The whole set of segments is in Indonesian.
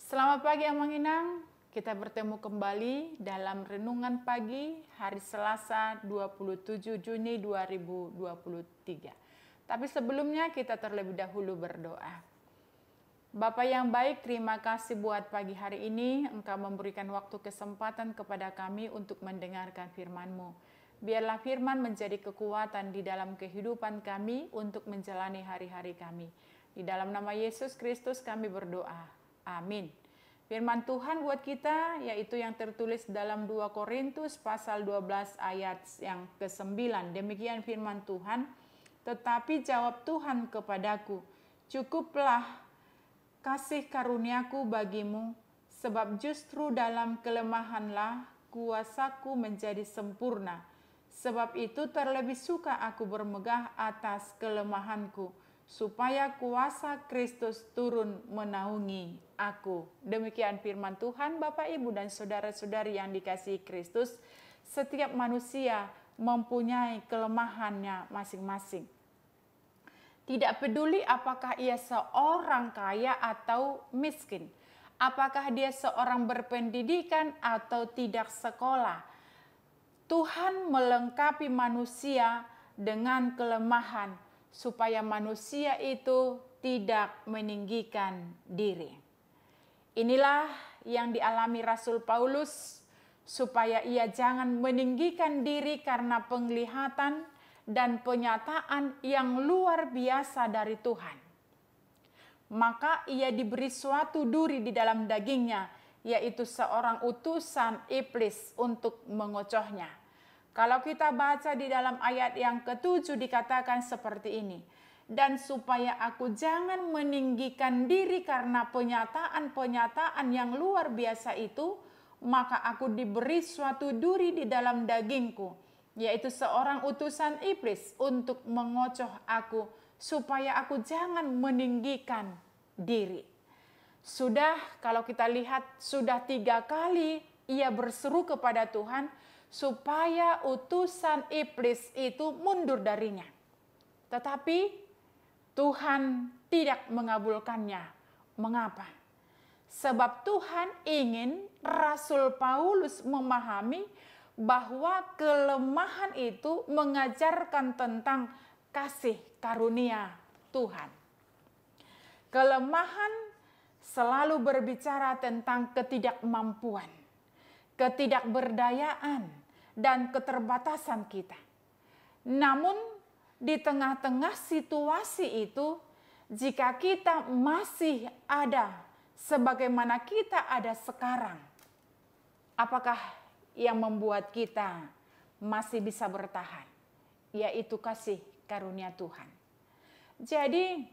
Selamat pagi Amang Inang, kita bertemu kembali dalam Renungan Pagi hari Selasa 27 Juni 2023. Tapi sebelumnya kita terlebih dahulu berdoa. Bapa yang baik, terima kasih buat pagi hari ini Engkau memberikan waktu kesempatan kepada kami untuk mendengarkan firman-Mu. Biarlah firman menjadi kekuatan di dalam kehidupan kami untuk menjalani hari-hari kami. Di dalam nama Yesus Kristus kami berdoa. Amin. Firman Tuhan buat kita yaitu yang tertulis dalam 2 Korintus pasal 12 ayat yang ke-9. Demikian firman Tuhan. Tetapi jawab Tuhan kepadaku, cukuplah kasih karuniaku bagimu, sebab justru dalam kelemahanlah kuasaku menjadi sempurna. Sebab itu terlebih suka aku bermegah atas kelemahanku, supaya kuasa Kristus turun menaungi aku. Demikian firman Tuhan. Bapak, Ibu, dan saudara-saudari yang dikasihi Kristus, setiap manusia mempunyai kelemahannya masing-masing. Tidak peduli apakah ia seorang kaya atau miskin, apakah dia seorang berpendidikan atau tidak sekolah, Tuhan melengkapi manusia dengan kelemahan, supaya manusia itu tidak meninggikan diri. Inilah yang dialami Rasul Paulus, supaya ia jangan meninggikan diri karena penglihatan dan penyataan yang luar biasa dari Tuhan. Maka ia diberi suatu duri di dalam dagingnya, yaitu seorang utusan iblis untuk mengocohnya. Kalau kita baca di dalam ayat yang ke-7 dikatakan seperti ini. Dan supaya aku jangan meninggikan diri karena penyataan-penyataan yang luar biasa itu, maka aku diberi suatu duri di dalam dagingku, yaitu seorang utusan iblis untuk mengocoh aku, supaya aku jangan meninggikan diri. Sudah, kalau kita lihat, sudah 3 kali ia berseru kepada Tuhan, supaya utusan iblis itu mundur darinya. Tetapi Tuhan tidak mengabulkannya. Mengapa? Sebab Tuhan ingin Rasul Paulus memahami bahwa kelemahan itu mengajarkan tentang kasih karunia Tuhan. Kelemahan selalu berbicara tentang ketidakmampuan, ketidakberdayaan, dan keterbatasan kita. Namun di tengah-tengah situasi itu, jika kita masih ada sebagaimana kita ada sekarang, apakah yang membuat kita masih bisa bertahan? Yaitu kasih karunia Tuhan. Jadi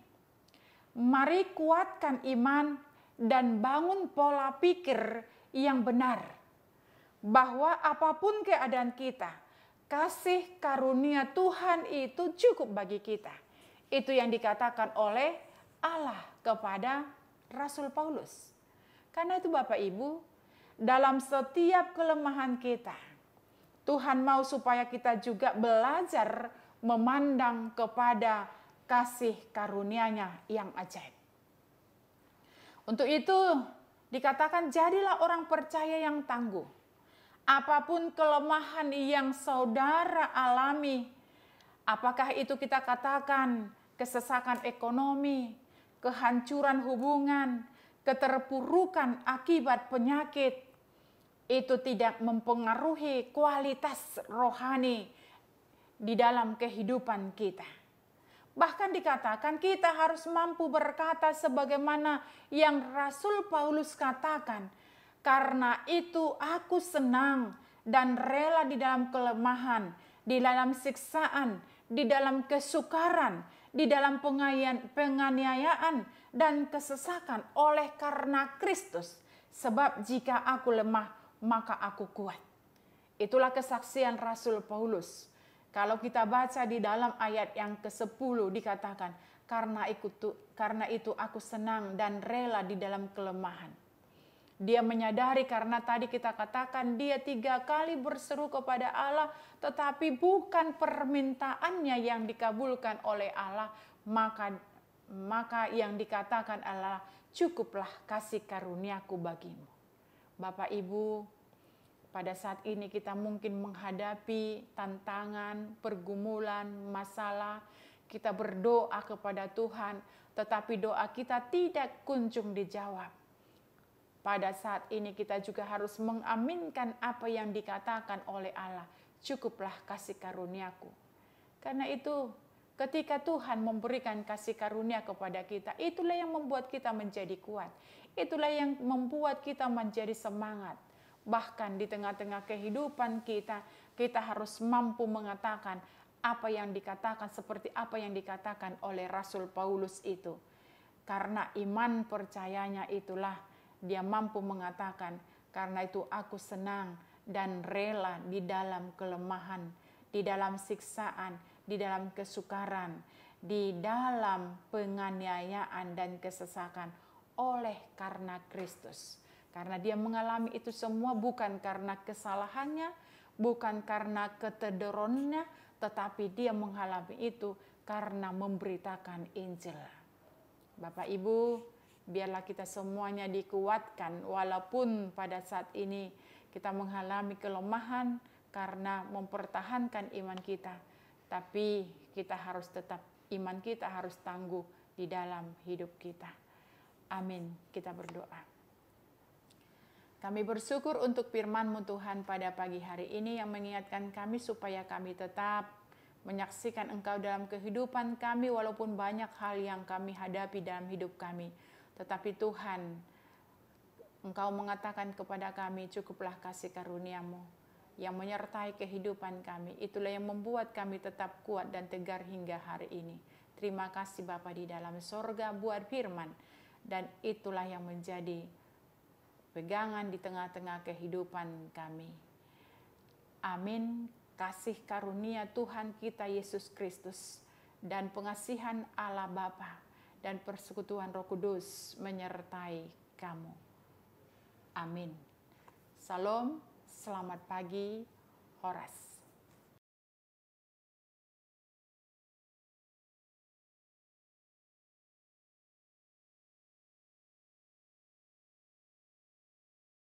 mari kuatkan iman dan bangun pola pikir yang benar, bahwa apapun keadaan kita, kasih karunia Tuhan itu cukup bagi kita. Itu yang dikatakan oleh Allah kepada Rasul Paulus. Karena itu Bapak Ibu, dalam setiap kelemahan kita, Tuhan mau supaya kita juga belajar memandang kepada kasih karunia-Nya yang ajaib. Untuk itu dikatakan jadilah orang percaya yang tangguh. Apapun kelemahan yang saudara alami, apakah itu kita katakan kesesakan ekonomi, kehancuran hubungan, keterpurukan akibat penyakit, itu tidak mempengaruhi kualitas rohani di dalam kehidupan kita. Bahkan dikatakan kita harus mampu berkata sebagaimana yang Rasul Paulus katakan, karena itu aku senang dan rela di dalam kelemahan, di dalam siksaan, di dalam kesukaran, di dalam penganiayaan dan kesesakan oleh karena Kristus. Sebab jika aku lemah, maka aku kuat. Itulah kesaksian Rasul Paulus. Kalau kita baca di dalam ayat yang ke-10 dikatakan, karena itu aku senang dan rela di dalam kelemahan. Dia menyadari karena tadi kita katakan dia 3 kali berseru kepada Allah, tetapi bukan permintaannya yang dikabulkan oleh Allah, maka yang dikatakan adalah cukuplah kasih karuniaku bagimu. Bapak Ibu, pada saat ini kita mungkin menghadapi tantangan, pergumulan, masalah. Kita berdoa kepada Tuhan, tetapi doa kita tidak kunjung dijawab. Pada saat ini kita juga harus mengaminkan apa yang dikatakan oleh Allah. Cukuplah kasih karuniaku. Karena itu, ketika Tuhan memberikan kasih karunia kepada kita, itulah yang membuat kita menjadi kuat. Itulah yang membuat kita menjadi semangat. Bahkan di tengah-tengah kehidupan kita, kita harus mampu mengatakan apa yang dikatakan, seperti apa yang dikatakan oleh Rasul Paulus itu. Karena iman percayanya itulah dia mampu mengatakan, karena itu aku senang dan rela di dalam kelemahan, di dalam siksaan, di dalam kesukaran, di dalam penganiayaan dan kesesakan oleh karena Kristus. Karena dia mengalami itu semua bukan karena kesalahannya, bukan karena ketederonnya, tetapi dia mengalami itu karena memberitakan Injil. Bapak Ibu, biarlah kita semuanya dikuatkan walaupun pada saat ini kita mengalami kelemahan karena mempertahankan iman kita. Tapi kita harus tetap, iman kita harus tangguh di dalam hidup kita. Amin. Kita berdoa. Kami bersyukur untuk firman-Mu Tuhan pada pagi hari ini yang mengingatkan kami supaya kami tetap menyaksikan Engkau dalam kehidupan kami walaupun banyak hal yang kami hadapi dalam hidup kami. Tetapi Tuhan, Engkau mengatakan kepada kami, cukuplah kasih karunia-Mu yang menyertai kehidupan kami. Itulah yang membuat kami tetap kuat dan tegar hingga hari ini. Terima kasih Bapa di dalam sorga buat firman. Dan itulah yang menjadi pegangan di tengah-tengah kehidupan kami. Amin. Kasih karunia Tuhan kita Yesus Kristus dan pengasihan Allah Bapa dan persekutuan Roh Kudus menyertai kamu. Amin. Salam, selamat pagi, Horas.